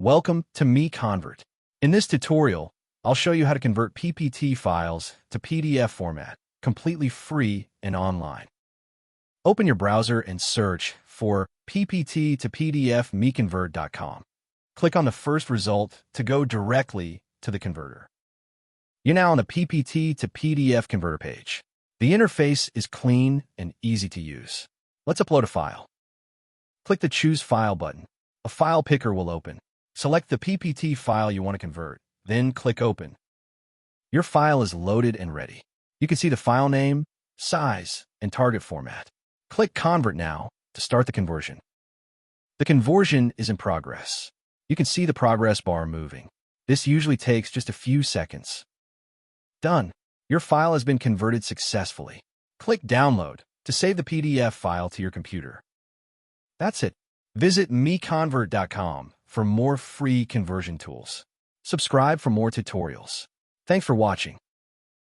Welcome to MiConvert. In this tutorial, I'll show you how to convert PPT files to PDF format, completely free and online. Open your browser and search for PPT to PDF MiConvert.com. Click on the first result to go directly to the converter. You're now on the PPT to PDF converter page. The interface is clean and easy to use. Let's upload a file. Click the Choose File button. A file picker will open. Select the PPT file you want to convert, then click Open. Your file is loaded and ready. You can see the file name, size, and target format. Click Convert now to start the conversion. The conversion is in progress. You can see the progress bar moving. This usually takes just a few seconds. Done. Your file has been converted successfully. Click Download to save the PDF file to your computer. That's it. Visit MiConvert.com for more free conversion tools. Subscribe for more tutorials. Thanks for watching.